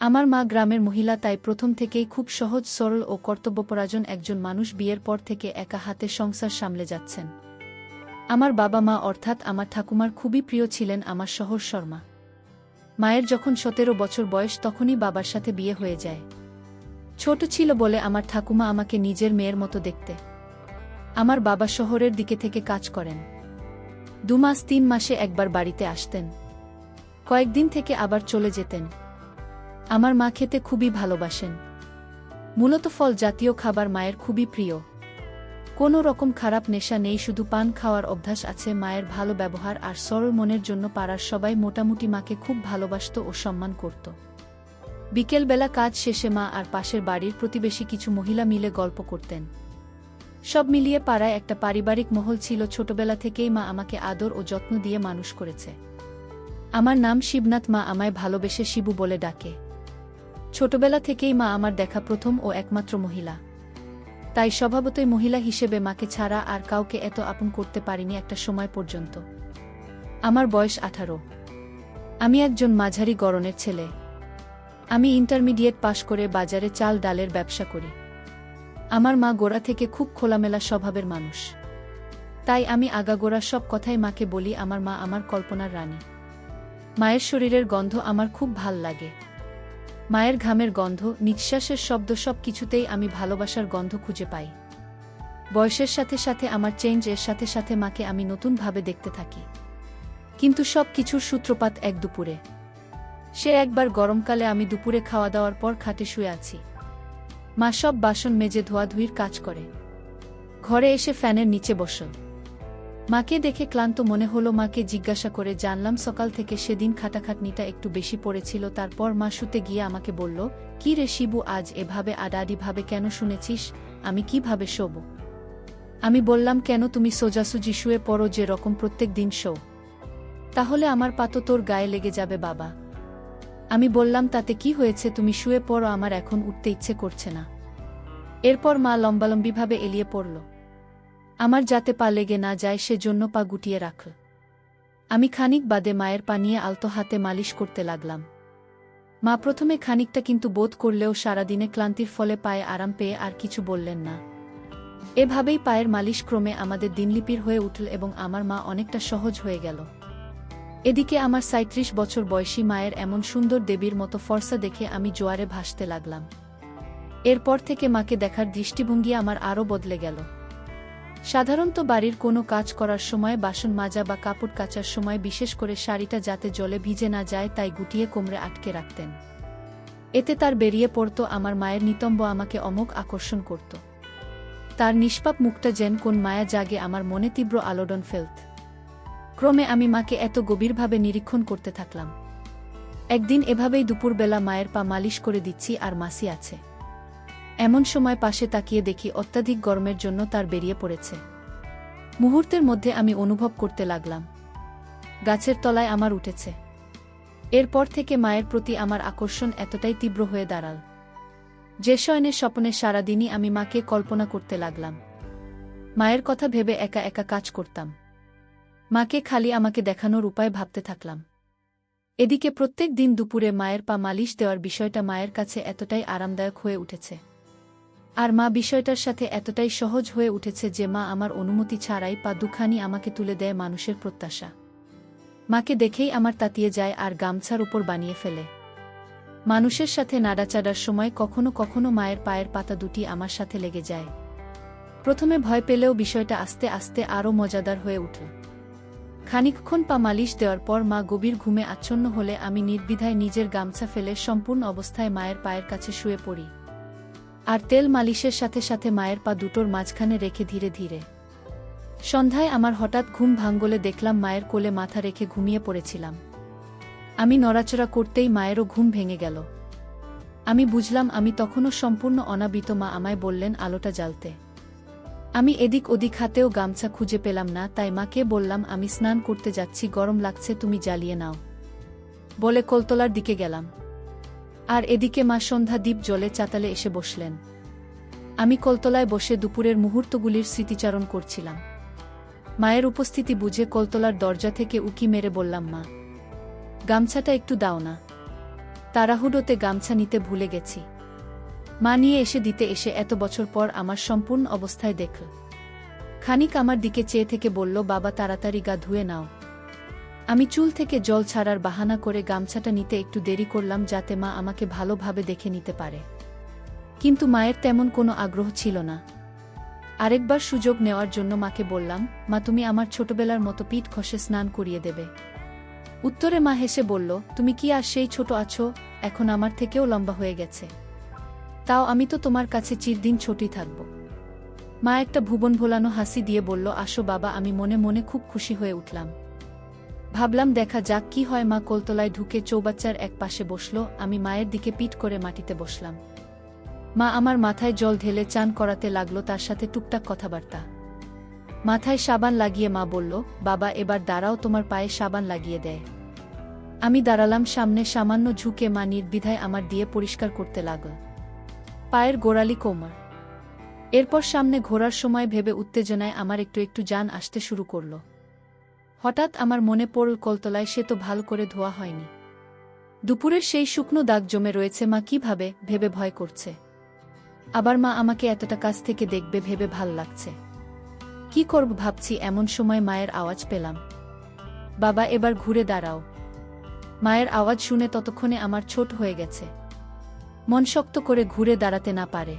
আমার মা গ্রামের মহিলা, তাই প্রথম থেকেই খুব সহজ সরল ও কর্তব্যপরায়ণ একজন মানুষ। বিয়ের পর থেকে একা হাতে সংসার সামলে যাচ্ছেন। আমার বাবা মা অর্থাৎ আমার ঠাকুমার খুবই প্রিয় ছিলেন আমার শহর শর্মা। মায়ের যখন 17 বছর বয়স তখনই বাবার সাথে বিয়ে হয়ে যায়। ছোট ছিল বলে আমার ঠাকুমা আমাকে নিজের মেয়ের মতো দেখতে। আমার বাবা শহরের দিকে থেকে কাজ করেন। 2 মাস 3 মাসে একবার বাড়িতে আসতেন, কয়েকদিন থেকে আবার চলে যেতেন। আমার মা খেতে খুবই ভালোবাসেন, মূলত ফল জাতীয় খাবার মায়ের খুবই প্রিয়। কোনো রকম খারাপ নেশা নেই, শুধু পান খাওয়ার অভ্যাস আছে। মায়ের ভালো ব্যবহার আর সরল মনের জন্য পাড়ার সবাই মোটামুটি মাকে খুব ভালোবাসত ও সম্মান করত। বিকেলবেলা কাজ শেষে মা আর পাশের বাড়ির প্রতিবেশী কিছু মহিলা মিলে গল্প করতেন। সব মিলিয়ে পাড়ায় একটা পারিবারিক মহল ছিল। ছোটবেলা থেকেই মা আমাকে আদর ও যত্ন দিয়ে মানুষ করেছে। আমার নাম শিবনাথ, মা আমায় ভালোবেসে শিবু বলে ডাকে। ছোটবেলা থেকেই মা আমার দেখা প্রথম ও একমাত্র মহিলা, তাই স্বভাবতই মহিলা হিসেবে মাকে ছাড়া আর কাউকে এত আপন করতে পারিনি একটা সময় পর্যন্ত। আমার বয়স 18। আমি একজন মাঝারি গড়নের ছেলে। আমি ইন্টারমিডিয়েট পাশ করে বাজারে চাল ডালের ব্যবসা করি। আমার মা গোড়া থেকে খুব খোলামেলা স্বভাবের মানুষ, তাই আমি আগাগোড়া সব কথাই মাকে বলি। আমার মা আমার কল্পনার রানী। মায়ের শরীরের গন্ধ আমার খুব ভাল লাগে। মায়ের ঘামের গন্ধ, নিঃশ্বাসের শব্দ, সব কিছুতেই আমি ভালোবাসার গন্ধ খুঁজে পাই। বয়সের সাথে সাথে আমার চেঞ্জ এর সাথে সাথে মাকে আমি নতুনভাবে দেখতে থাকি। কিন্তু সব কিছুর সূত্রপাত এক দুপুরে। সে একবার গরমকালে আমি দুপুরে খাওয়া দাওয়ার পর খাটে শুয়ে আছি। মা সব বাসন মেজে ধোয়াধুয়ির কাজ করে। ঘরে এসে ফ্যানের নিচে বসল। মাকে দেখে ক্লান্ত মনে হলো। মাকে জিজ্ঞাসা করে জানলাম সকাল থেকে সেদিন খাটাখাটনিটা একটু বেশি পড়েছিল। তারপর মা শুতে গিয়ে আমাকে বলল, কি রে শিবু, আজ এভাবে আডাআডিভাবে কেন? শুনেছিস আমি কিভাবে শোব? আমি বললাম, কেন, তুমি সোজাসুজি শুয়ে পড়ো যে রকম প্রত্যেক দিন শো। তাহলে আমার পা তো তোর গায়ে লেগে যাবে বাবা। আমি বললাম, তাতে কি হয়েছে, তুমি শুয়ে পড়ো, আমার এখন উঠতে ইচ্ছে করছে না। এরপর মা লম্বালম্বিভাবে এলিয়ে পড়ল। আমার যাতে পা লেগে না যায় সেজন্য পা গুটিয়ে রাখল। আমি খানিক বাদে মায়ের পা নিয়ে আলতো হাতে মালিশ করতে লাগলাম। মা প্রথমে খানিকটা কিন্তু বোধ করলেও সারাদিনে ক্লান্তির ফলে পায়ে আরাম পেয়ে আর কিছু বললেন না। এভাবেই পায়ের মালিশ ক্রমে আমাদের দিনলিপির হয়ে উঠল এবং আমার মা অনেকটা সহজ হয়ে গেল। এদিকে আমার 37 বছর বয়সী মায়ের এমন সুন্দর দেবীর মতো ফর্সা দেখে আমি জোয়ারে ভাসতে লাগলাম। এরপর থেকে মাকে দেখার দৃষ্টিভঙ্গি আমার আরও বদলে গেল। সাধারণত বাড়ির কোনো কাজ করার সময়, বাসন মাজা বা কাপড় কাচার সময় বিশেষ করে শাড়িটা যাতে জলে ভিজে না যায় তাই গুটিয়ে কোমরে আটকে রাখতেন। এতে তার বেরিয়ে পড়ত। আমার মায়ের নিতম্ব আমাকে অমোঘ আকর্ষণ করত। তার নিষ্পাপ মুখটা যেন কোন মায়া জাগে আমার মনে তীব্র আলোড়ন ফেলত। ক্রমে আমি মাকে এত গভীরভাবে নিরীক্ষণ করতে থাকলাম। একদিন এভাবেই দুপুরবেলা মায়ের পা মালিশ করে দিচ্ছি আর মাসি আছে। এমন সময় পাশে তাকিয়ে দেখি অত্যাধিক গরমের জন্য তার বেরিয়ে পড়েছে। মুহূর্তের মধ্যে আমি অনুভব করতে লাগলাম গাছের তলায় আমার উঠেছে। এরপর থেকে মায়ের প্রতি আমার আকর্ষণ এতটাই তীব্র হয়ে দাঁড়াল যে শয়নে স্বপ্নে সারাদিনই আমি মাকে কল্পনা করতে লাগলাম। মায়ের কথা ভেবে একা একা কাজ করতাম। মাকে খালি আমাকে দেখানোর উপায় ভাবতে থাকলাম। এদিকে প্রত্যেক দিন দুপুরে মায়ের পা মালিশ দেওয়ার বিষয়টা মায়ের কাছে এতটাই আরামদায়ক হয়ে উঠেছে আর মা বিষয়টার সাথে এতটাই সহজ হয়ে উঠেছে যে মা আমার অনুমতি ছাড়াই পা দুখানি আমাকে তুলে দেয়। মানুষের প্রত্যাশা। মাকে দেখেই আমার তাতিয়ে যায় আর গামছার উপর বানিয়ে ফেলে। মানুষের সাথে নাড়াচাড়ার সময় কখনো কখনো মায়ের পায়ের পাতা দুটি আমার সাথে লেগে যায়। প্রথমে ভয় পেলেও বিষয়টা আস্তে আস্তে আরও মজাদার হয়ে উঠল। খানিকক্ষণ পা মালিশ দেওয়ার পর মা গভীর ঘুমে আচ্ছন্ন হলে আমি নির্দ্বিধায় নিজের গামছা ফেলে সম্পূর্ণ অবস্থায় মায়ের পায়ের কাছে শুয়ে পড়ি আর তেল মালিশের সাথে সাথে মায়ের পা দুটোর মাঝখানে রেখে ধীরে ধীরে। সন্ধ্যায় আমার হঠাৎ ঘুম ভাঙলে দেখলাম মায়ের কোলে মাথা রেখে ঘুমিয়ে পড়েছিলাম। আমি নড়াচড়া করতেই মায়েরও ঘুম ভেঙে গেল। আমি বুঝলাম আমি তখনও সম্পূর্ণ অনাবৃত। মা আমায় বললেন আলোটা জ্বালতে। আমি এদিক ওদিক হাতেও গামছা খুঁজে পেলাম না, তাই মাকে বললাম, আমি স্নান করতে যাচ্ছি, গরম লাগছে, তুমি জ্বালিয়ে নাও বলে কলতলার দিকে গেলাম। আর এদিকে মা সন্ধ্যা দ্বীপ জলে চাতালে এসে বসলেন। আমি কলতলায় বসে দুপুরের মুহূর্তগুলির স্মৃতিচারণ করছিলাম। মায়ের উপস্থিতি বুঝে কলতলার দরজা থেকে উকি মেরে বললাম, মা, গামছাটা একটু দাও না। তাড়াহুড়োতে গামছা নিতে ভুলে গেছি। মা নিয়ে এসে দিতে এসে এত বছর পর আমার সম্পূর্ণ অবস্থায় দেখল। খানিক আমার দিকে চেয়ে থেকে বলল, বাবা তাড়াতাড়ি গা ধুয়ে নাও। আমি চুল থেকে জল ছাড়ার বাহানা করে গামছাটা নিতে একটু দেরি করলাম যাতে মা আমাকে ভালোভাবে দেখে নিতে পারে। কিন্তু মায়ের তেমন কোনো আগ্রহ ছিল না। আরেকবার সুযোগ নেওয়ার জন্য মাকে বললাম, মা তুমি আমার ছোটবেলার মতো পিঠ ঘষে স্নান করিয়ে দেবে? উত্তরে মা হেসে বলল, তুমি কি আর সেই ছোট আছো? এখন আমার থেকেও লম্বা হয়ে গেছে। তাও আমি তো তোমার কাছে চিরদিন ছোটই থাকব। মা একটা ভুবন ভোলানো হাসি দিয়ে বলল, আসো বাবা। আমি মনে মনে খুব খুশি হয়ে উঠলাম। ভাবলাম দেখা যাক কি হয়। মা কোলতলায় ঢুকে চৌবাচ্চার এক পাশে বসল, আমি মায়ের দিকে পিঠ করে মাটিতে বসলাম। মা আমার মাথায় জল ঢেলে চান করাতে লাগলো, তার সাথে টুকটাক কথাবার্তা। মাথায় সাবান লাগিয়ে মা বলল, বাবা এবার দাঁড়াও, তোমার পায়ে সাবান লাগিয়ে দেয়। আমি দাঁড়ালাম সামনে, সামান্য ঝুঁকে মা নির্দ্বিধায় আমার দিয়ে পরিষ্কার করতে লাগল পায়ের গোড়ালি, কোমর। এরপর সামনে ঘোরার সময় ভেবে উত্তেজনায় আমার একটু একটু জান আসতে শুরু করল। হঠাৎ আমার মনে পড়ল, কলতলায় সে তো ভালো করে ধোয়া হয়নি। দুপুরের সেই শুকনো দাগ জমে রয়েছে। মা কিভাবে ভেবে ভয় করছে। আবার মা আমাকে এতটা কাছ থেকে দেখবে ভেবে ভাল লাগছে। কি করব ভাবছি, এমন সময় মায়ের আওয়াজ পেলাম, বাবা এবার ঘুরে দাঁড়াও। মায়ের আওয়াজ শুনে ততক্ষণে আমার ছোট হয়ে গেছে, মন শক্ত করে ঘুরে দাঁড়াতে না পারে।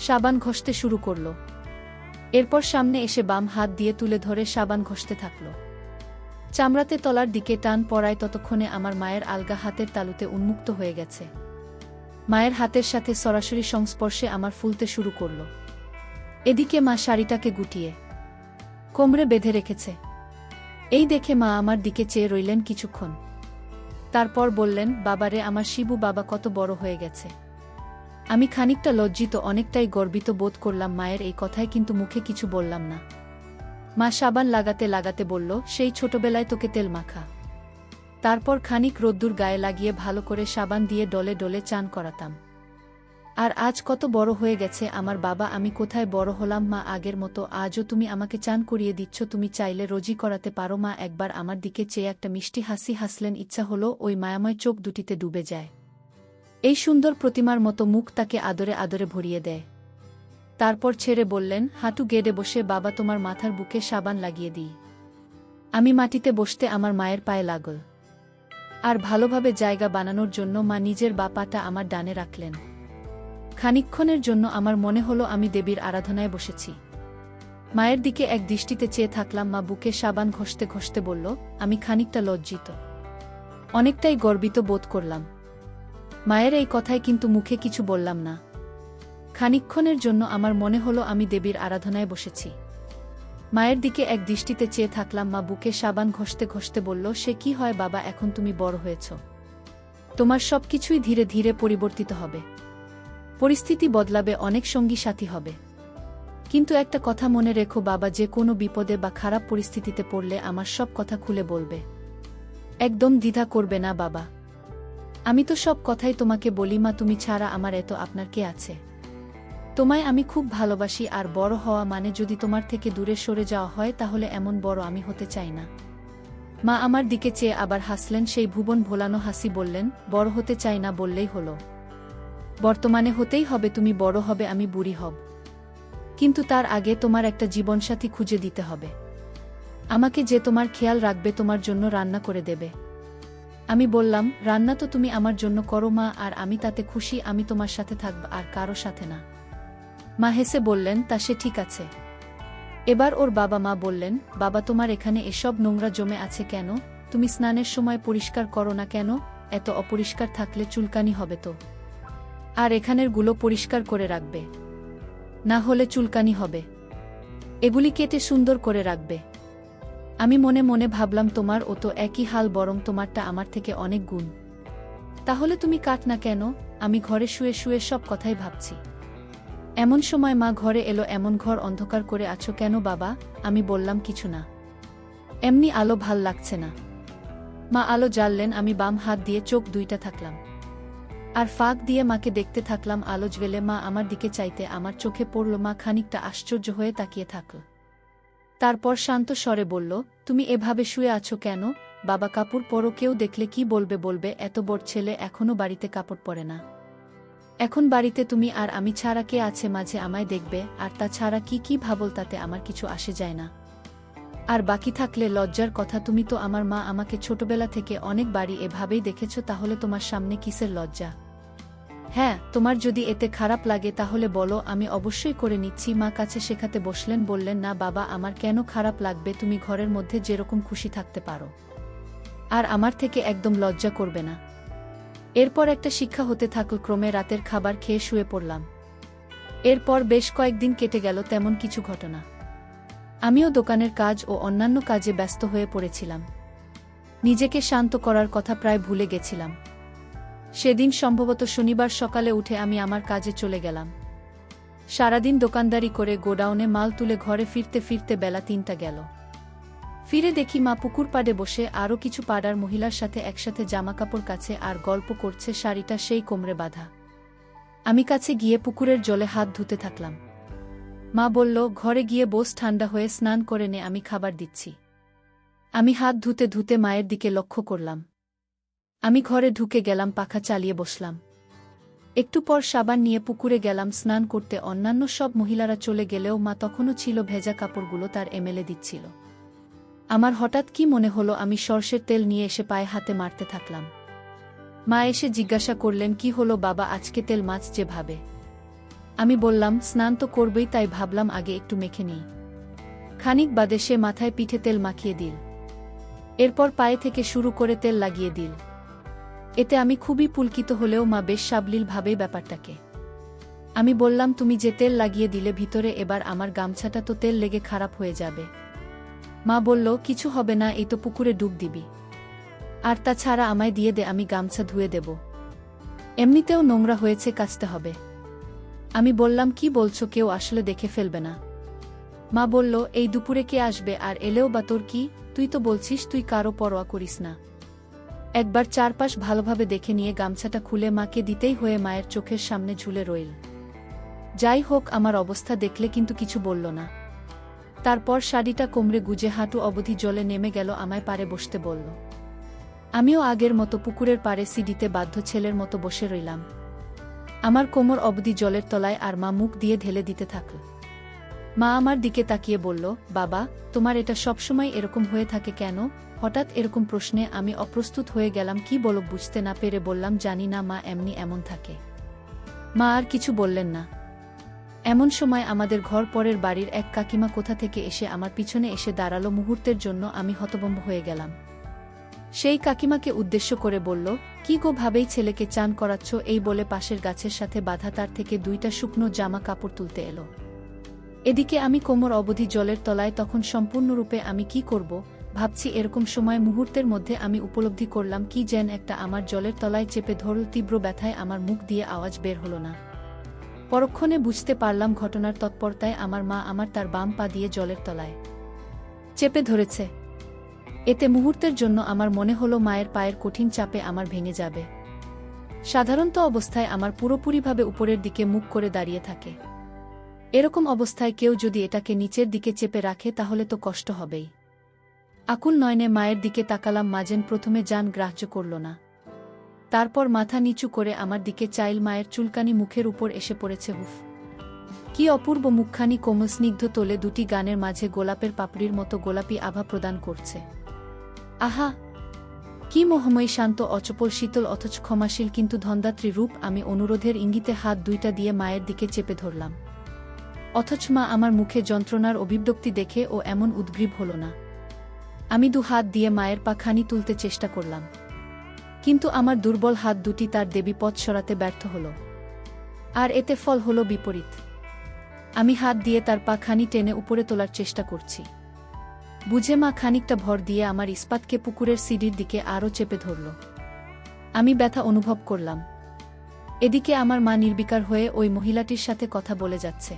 সাবান ঘষতে শুরু করল। এরপর সামনে এসে বাম হাত দিয়ে তুলে ধরে সাবান ঘষতে থাকল। চামড়াতে তলার দিকে টান পড়ায় ততক্ষণে আমার মায়ের আলগা হাতের তালুতে উন্মুক্ত হয়ে গেছে। মায়ের হাতের সাথে সরাসরি সংস্পর্শে আমার ফুলতে শুরু করল। এদিকে মা শাড়িটাকে গুটিয়ে কোমরে বেঁধে রেখেছে। এই দেখে মা আমার দিকে চেয়ে রইলেন কিছুক্ষণ। তারপর বললেন, বাবারে আমার শিবু, বাবা কত বড় হয়ে গেছে। আমি খানিকটা লজ্জিত, অনেকটাই গর্বিত বোধ করলাম মায়ের এই কথায়, কিন্তু মুখে কিছু বললাম না। মা সাবান লাগাতে লাগাতে বলল, সেই ছোটবেলায় তোকে তেল মাখা, তারপর খানিক রোদ্দুর গায়ে লাগিয়ে ভালো করে সাবান দিয়ে ডলে ডলে চান করাতাম। আর আজ কত বড় হয়ে গেছে আমার বাবা, আমি কোথায় বড় হলাম মা আগের মতো। আজও তুমি আমাকে চান করিয়ে দিচ্ছ, তুমি চাইলে রোজই করাতে পারো। মা একবার আমার দিকে চেয়ে একটা মিষ্টি হাসি হাসলেন। ইচ্ছা হলো ওই মায়াময় চোখ দুটিতে ডুবে যায়। এই সুন্দর প্রতিমার মতো মুখ তাকে আদরে আদরে ভরিয়ে দেয়। তারপর ছেড়ে বললেন, হাঁটু গেড়ে বসে বাবা তোমার মাথার বুকে সাবান লাগিয়ে দিই। আমি মাটিতে বসতে আমার মায়ের পায়ে লাগল। আর ভালোভাবে জায়গা বানানোর জন্য মা নিজের বা পাটা আমার ডানে রাখলেন। খানিকক্ষণের জন্য আমার মনে হলো আমি দেবীর আরাধনায় বসেছি। মায়ের দিকে এক দৃষ্টিতে চেয়ে থাকলাম। মা বুকে সাবান ঘষতে ঘষতে বলল, আমি খানিকটা লজ্জিত, অনেকটাই গর্বিত বোধ করলাম। মায়ের এই কথায় কিন্তু মুখে কিছু বললাম না। খানিকক্ষণের জন্য আমার মনে হলো আমি দেবীর আরাধনায় বসেছি। মায়ের দিকে এক দৃষ্টিতে চেয়ে থাকলাম। মা বুকে সাবান ঘষতে ঘষতে বলল, সে কি হয় বাবা, এখন তুমি বড় হয়েছ, তোমার সবকিছুই ধীরে ধীরে পরিবর্তিত হবে, পরিস্থিতি বদলাবে, অনেক সঙ্গী সাথী হবে। কিন্তু একটা কথা মনে রেখো বাবা, যে কোনো বিপদে বা খারাপ পরিস্থিতিতে পড়লে আমার সব কথা খুলে বলবে, একদম দ্বিধা করবে না বাবা। আমি তো সব কথাই তোমাকে বলি মা, তুমি ছাড়া আমার এত আপনার কে আছে? তোমায় আমি খুব ভালোবাসি। আর বড় হওয়া মানে যদি তোমার থেকে দূরে সরে যাওয়া হয়, তাহলে এমন বড় আমি হতে চাই না। মা আমার দিকে চেয়ে আবার হাসলেন, সেই ভুবন ভোলানো হাসি। বললেন, বড় হতে চাই না বললেই হলো, বর্তমানে হতেই হবে। তুমি বড় হবে, আমি বুড়ি হব, কিন্তু তার আগে তোমার একটা জীবনসাথী খুঁজে দিতে হবে, আমাকে যে তোমার খেয়াল রাখবে, তোমার জন্য রান্না করে দেবে। আমি বললাম, রান্না তো তুমি আমার জন্য করো মা, আর আমি তাতে খুশি। আমি তোমার সাথে থাকব, আর কারো সাথে না। মা হেসে বললেন, তা সে ঠিক আছে। এবার ওর বাবা মা বললেন, বাবা তোমার এখানে এসব নোংরা জমে আছে কেন? তুমি স্নানের সময় পরিষ্কার করো না কেন? এত অপরিষ্কার থাকলে চুলকানি হবে তো। আর এখানের গুলো পরিষ্কার করে রাখবে, না হলে চুলকানি হবে। এগুলি কেটে সুন্দর করে রাখবে। আমি মনে মনে ভাবলাম, তোমার ও তো একই হাল, বরং তোমারটা আমার থেকে অনেক গুণ। তাহলে তুমি কাট না কেন? আমি ঘরে শুয়ে শুয়ে সব কথাই ভাবছি। এমন সময় মা ঘরে এলো। এমন ঘর অন্ধকার করে আছো কেন বাবা? আমি বললাম, কিছু না, এমনি আলো ভাল লাগছে না। মা আলো জ্বাললেন। আমি বাম হাত দিয়ে চোখ দুইটা থাকলাম, আর ফাঁক দিয়ে মাকে দেখতে থাকলাম। আলো জ্বেলে মা আমার দিকে চাইতে আমার চোখে পড়ল। মা খানিকটা আশ্চর্য হয়ে তাকিয়ে থাকল। তারপর শান্ত স্বরে বলল, তুমি এভাবে শুয়ে আছো কেন? বাবা কাপড় পরো, কেউ দেখলে কি বলবে বলবে, এত বড় ছেলে এখনো বাড়িতে কাপড় পরে না। এখন বাড়িতে তুমি আর আমি ছাড়া কে আছে মাঝে আমায় দেখবে, আর তাছাড়া কি ভাবল তাতে আমার কিছু আসে যায় না। আর বাকি থাকলে লজ্জার কথা, তুমি তো আমার মা, আমাকে ছোটবেলা থেকে অনেক বাড়ি এভাবেই দেখেছ, তাহলে তোমার সামনে কিসের লজ্জা? হ্যাঁ, তোমার যদি এতে খারাপ লাগে তাহলে বলো, আমি অবশ্যই করে নিচ্ছি। মা কাছে শেখাতে বসলেন, বললেন না বাবা, আমার কেন খারাপ লাগবে, তুমি ঘরের মধ্যে যেরকম খুশি থাকতে পারো, আর আমার থেকে একদম লজ্জা করবে না। এরপর একটা শিক্ষা হতে থাকল, ক্রমে রাতের খাবার খেয়ে শুয়ে পড়লাম। এরপর বেশ কয়েকদিন কেটে গেল, তেমন কিছু ঘটনা। আমিও দোকানের কাজ ও অন্যান্য কাজে ব্যস্ত হয়ে পড়েছিলাম। নিজেকে শান্ত করার কথা প্রায় ভুলে গেছিলাম। সেদিন সম্ভবত শনিবার সকালে উঠে আমি আমার কাজে চলে গেলাম। সারাদিন দোকানদারি করে গোডাউনে মাল তুলে ঘরে ফিরতে ফিরতে বেলা ৩টা গেল। ফিরে দেখি মা পুকুর পাড়ে বসে আরও কিছু পাড়ার মহিলার সাথে একসাথে জামাকাপড় কাছে আর গল্প করছে, শাড়িটা সেই কোমরে বাঁধা। আমি কাছে গিয়ে পুকুরের জলে হাত ধুতে থাকলাম। মা বলল, ঘরে গিয়ে বস, ঠান্ডা হয়ে স্নান করে নে, আমি খাবার দিচ্ছি। আমি হাত ধুতে ধুতে মায়ের দিকে লক্ষ্য করলাম। আমি ঘরে ঢুকে গেলাম, পাখা চালিয়ে বসলাম। একটু পর সাবান নিয়ে পুকুরে গেলাম স্নান করতে। অন্যান্য সব মহিলারা চলে গেলেও মা তখনও ছিল, ভেজা কাপড়গুলো তার এমেলে দিচ্ছিল। আমার হঠাৎ কি মনে হলো, আমি সরষের তেল নিয়ে এসে পায়ে হাতে মারতে থাকলাম। মা এসে জিজ্ঞাসা করলেন, কি হলো বাবা, আজকে তেল মাছ যেভাবে? আমি বললাম, স্নান তো করবই, তাই ভাবলাম আগে একটু মেখে নিই। খানিক বাদে সে মাথায় পিঠে তেল মাখিয়ে দিল। এরপর পায়ে থেকে শুরু করে তেল লাগিয়ে দিল। এতে আমি খুবই পুলকিত হলেও মা বেশ সাবলীলভাবেই ব্যাপারটাকে। আমি বললাম, তুমি যে তেল লাগিয়ে দিলে ভিতরে, এবার আমার গামছাটা তো তেল লেগে খারাপ হয়ে যাবে। মা বলল, কিছু হবে না, এই তো পুকুরে ডুব দিবি, আর তাছাড়া আমায় দিয়ে দে, আমি গামছা ধুয়ে দেব, এমনিতেও নোংরা হয়েছে, কাচতে হবে। আমি বললাম, কি বলছো, কেউ আসলে দেখে ফেলবে না? মা বলল, এই দুপুরে কে আসবে, আর এলেও বা তোর কি, তুই তো বলছিস তুই কারো পরোয়া করিস না। একবার চারপাশ ভালোভাবে দেখে নিয়ে গামছাটা খুলে মাকে দিতেই হয়ে মায়ের চোখের সামনে ঝুলে রইল। যাই হোক, আমার অবস্থা দেখলে কিন্তু কিছু বলল না। তারপর শাড়িটা কোমরে গুজে হাঁটু অবধি জলে নেমে গেল, আমায় পাড়ে বসতে বলল। আমিও আগের মতো পুকুরের পাড়ে সিঁড়িতে বাধ্য ছেলের মতো বসে রইলাম। আমার কোমর অবধি জলের তলায়, আর মা মুখ দিয়ে ঢেলে দিতে থাকল। মা আমার দিকে তাকিয়ে বলল, বাবা, তোমার এটা সবসময় এরকম হয়ে থাকে কেন? হঠাৎ এরকম প্রশ্নে আমি অপ্রস্তুত হয়ে গেলাম। কি বলব বুঝতে না পেরে বললাম, জানি না মা, এমন থাকে। মা আর কিছু বললেন না। এমন সময় আমাদের ঘর পরের বাড়ির এক কাকিমা কোথা থেকে এসে আমার পিছনে এসে দাঁড়ালো। মুহূর্তের জন্য আমি হতভম্ব হয়ে গেলাম। সেই কাকিমাকে উদ্দেশ্য করে বলল, কি গো ভাবেই ছেলেকে চান করাচ্ছ? এই বলে পাশের গাছের সাথে বাঁধা তার থেকে 2টা শুকনো জামা কাপড় তুলতে এলো। এদিকে আমি কোমর অবধি জলের তলায়। তখন সম্পূর্ণরূপে আমি কি করব ভাবছি, এরকম সময় মুহূর্তের মধ্যে আমি উপলব্ধি করলাম কি যেন একটা আমার জলের তলায় চেপে ধরল। তীব্র ব্যথায় আমার মুখ দিয়ে আওয়াজ বের হলো না। পরক্ষণে বুঝতে পারলাম ঘটনার তৎপরতায় আমার মা আমার তার বাম পা দিয়ে জলের তলায় চেপে ধরেছে। এতে মুহূর্তের জন্য আমার মনে হলো মায়ের পায়ের কঠিন চাপে আমার ভেঙে যাবে। সাধারণত অবস্থায় আমার পুরোপুরিভাবে উপরের দিকে মুখ করে দাঁড়িয়ে থাকে। এরকম অবস্থায় কেউ যদি এটাকে নিচের দিকে চেপে রাখে তাহলে তো কষ্ট হবেই। আকুল নয়নে মায়ের দিকে তাকালাম। মা যেন প্রথমে জান গ্রাহ্য করল না। তারপর মাথা নিচু করে আমার দিকে চাইল। মায়ের চুলকানি মুখের উপর এসে পড়েছে। হুফ, কি অপূর্ব মুখখানি, কোমল স্নিগ্ধ তোলে, দুটি গানের মাঝে গোলাপের পাপড়ির মতো গোলাপি আভা প্রদান করছে। আহা, কি মোহময়ী, শান্ত, অচপল, শীতল, অথচ ক্ষমাশীল, কিন্তু ধন্দাত্রী রূপ। আমি অনুরোধের ইঙ্গিতে হাত 2টা দিয়ে মায়ের দিকে চেপে ধরলাম। অথচ মা আমার মুখে যন্ত্রণার অভিব্যক্তি দেখে ও এমন উদ্গ্রীব হল না। আমি 2 হাত দিয়ে মায়ের পা খানি তুলতে চেষ্টা করলাম, কিন্তু আমার দুর্বল হাত দুটি তার দেবী পথ সরাতে ব্যর্থ হল। আর এতে ফল হল বিপরীত। আমি হাত দিয়ে তার পা খানি টেনে উপরে তোলার চেষ্টা করছি। বুঝে মা খানিকটা ভর দিয়ে আমার ইস্পাতকে পুকুরের সিঁড়ির দিকে আরও চেপে ধরল। আমি ব্যথা অনুভব করলাম। এদিকে আমার মা নির্বিকার হয়ে ওই মহিলাটির সাথে কথা বলে যাচ্ছে।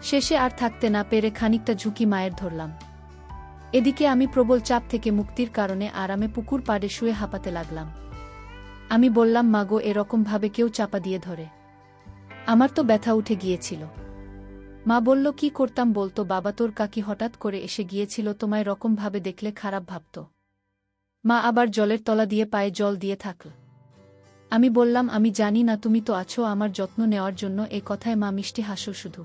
শেষে আর থাকতে না পেরে খানিকটা ঝুঁকি মায়ের ধরলাম। এদিকে আমি প্রবল চাপ থেকে মুক্তির কারণে আরামে পুকুর পাড়ে শুয়ে হাঁপাতে লাগলাম। আমি বললাম, মাগো, এরকমভাবে কেউ চাপা দিয়ে ধরে? আমার তো ব্যথা উঠে গিয়েছিল। মা বলল, কি করতাম বলতো? বাবা, তোর কাকি হঠাৎ করে এসে গিয়েছিল, তোমায় রকমভাবে দেখলে খারাপ ভাবত। মা আবার জলের তলা দিয়ে পায়ে জল দিয়ে থাকল। আমি বললাম, আমি জানি না, তুমি তো আছো আমার যত্ন নেওয়ার জন্য। এ কথায় মা মিষ্টি হাসল শুধু।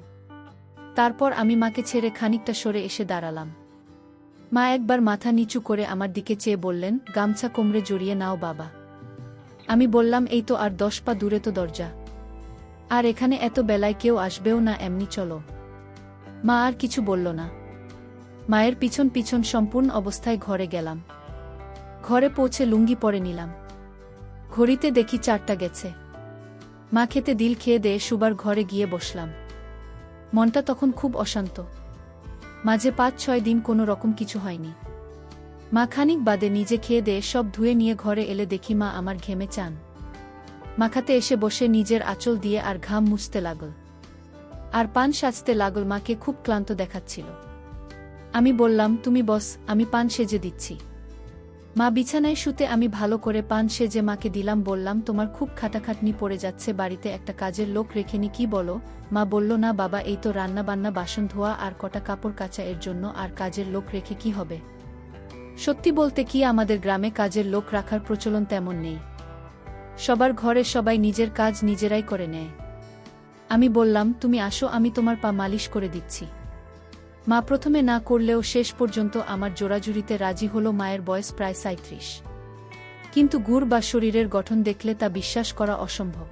তারপর আমি মাকে ছেড়ে খানিকটা সরে এসে দাঁড়ালাম। মা একবার মাথা নিচু করে আমার দিকে চেয়ে বললেন, গামছা কোমরে জড়িয়ে নাও বাবা। আমি বললাম, এই তো আর 10 পা দূরে তো দরজা, আর এখানে এত বেলায় কেউ আসবেও না, এমনি চলো। মা আর কিছু বলল না। মায়ের পিছন পিছন সম্পূর্ণ অবস্থায় ঘরে গেলাম। ঘরে পৌঁছে লুঙ্গি পরে নিলাম। ঘড়িতে দেখি 4টা গেছে। মা খেতে দিল, খেয়ে দিয়ে শুবার ঘরে গিয়ে বসলাম। মনটা তখন খুব অশান্ত। মাঝে 5-6 দিন কোনো রকম কিছু হয়নি। মা খানিক বাদে নিজে খেয়ে দিয়ে সব ধুয়ে নিয়ে ঘরে এলে দেখি মা আমার ঘেমে চান মাখাতে এসে বসে নিজের আঁচল দিয়ে আর ঘাম মুছতে লাগল, আর পান সাজতে লাগল। মাকে খুব ক্লান্ত দেখাচ্ছিল। আমি বললাম, তুমি বস, আমি পান সেজে দিচ্ছি। মা বিছানায় শুতে আমি ভালো করে পান সেজে মাকে দিলাম। বললাম, তোমার খুব খাটাখাটনি পড়ে যাচ্ছে, বাড়িতে একটা কাজের লোক রেখেনি কি বলো? মা বলল, না বাবা, এই তো রান্না বান্না, বাসন ধোয়া আর কটা কাপড় কাচা, এর জন্য আর কাজের লোক রেখে কি হবে? সত্যি বলতে কি, আমাদের গ্রামে কাজের লোক রাখার প্রচলন তেমন নেই। সবার ঘরে সবাই নিজের কাজ নিজেরাই করে নেয়। আমি বললাম, তুমি আসো, আমি তোমার পা মালিশ করে দিচ্ছি। মা প্রথমে না করলেও শেষ পর্যন্ত আমার জোড়াজুড়িতে রাজি হলো। মায়ের বয়স প্রায় 37, কিন্তু গুড় বা শরীরের গঠন দেখলে তা বিশ্বাস করা অসম্ভব।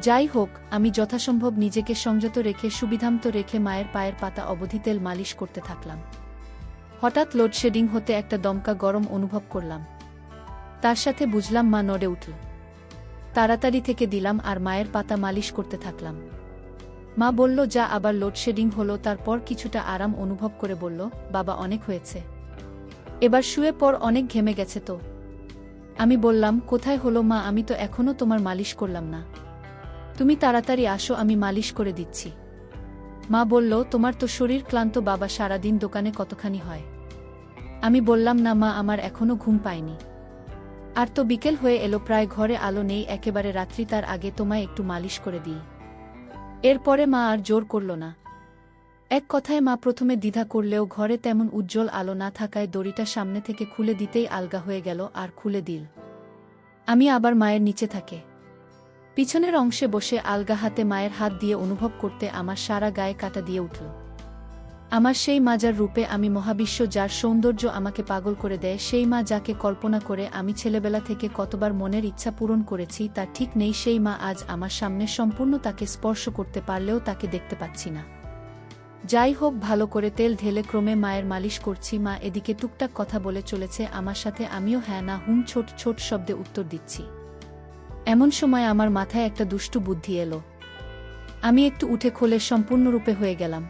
যাই হোক, আমি যথাসম্ভব নিজেকে সংযত রেখে সুবিধামতো রেখে মায়ের পায়ের পাতা অবধি তেল মালিশ করতে থাকলাম। হঠাৎ লোডশেডিং হতে একটা দমকা গরম অনুভব করলাম। তার সাথে বুঝলাম মা নড়ে উঠল। তাড়াতাড়ি থেকে দিলাম আর মায়ের পাতা মালিশ করতে থাকলাম। মা বলল, যা আবার লোডশেডিং হলো। তারপর কিছুটা আরাম অনুভব করে বলল, বাবা, অনেক হয়েছে, এবার শুয়ে পড়, অনেক ঘেমে গেছে তো। আমি বললাম, কোথায় হলো মা, আমি তো এখনো তোমার মালিশ করলাম না। তুমি তাড়াতাড়ি আসো, আমি মালিশ করে দিচ্ছি। মা বলল, তোমার তো শরীর ক্লান্ত বাবা, সারাদিন দোকানে কতখানি হয়। আমি বললাম, না মা, আমার এখনো ঘুম পায়নি। আর তো বিকেল হয়ে এলো, প্রায় ঘরে আলো নেই একেবারে রাত্রি, তার আগে তোমায় একটু মালিশ করে দিই। এরপরে মা আর জোর করল না। এক কথায় মা প্রথমে দ্বিধা করলেও ঘরে তেমন উজ্জ্বল আলো না থাকায় দড়িটা সামনে থেকে খুলে দিতেই আলগা হয়ে গেল, আর খুলে দিল। আমি আবার মায়ের নিচে থাকে পিছনের অংশে বসে আলগা হাতে মায়ের হাত দিয়ে অনুভব করতে আমার সারা গায়ে কাঁটা দিয়ে উঠল। আমার সেই মা যার রূপে আমি মহাবিশ্ব, যার সৌন্দর্য আমাকে পাগল করে দেয়, সেই মা যাকে কল্পনা করে আমি ছেলেবেলা থেকে কতবার মনের ইচ্ছা পূরণ করেছি তার ঠিক নেই, সেই মা আজ আমার সামনে, সম্পূর্ণ তাকে স্পর্শ করতে পারলেও তাকে দেখতে পাচ্ছি না। যাই হোক, ভালো করে তেল ঢেলে ক্রমে মায়ের মালিশ করছি। মা এদিকে টুকটাক কথা বলে চলেছে আমার সাথে, আমিও হ্যাঁ না হুম ছোট ছোট শব্দে উত্তর দিচ্ছি। এমন সময় আমার মাথায় একটা দুষ্টু বুদ্ধি এলো। আমি একটু উঠে খোলে সম্পূর্ণরূপে হয়ে গেলাম।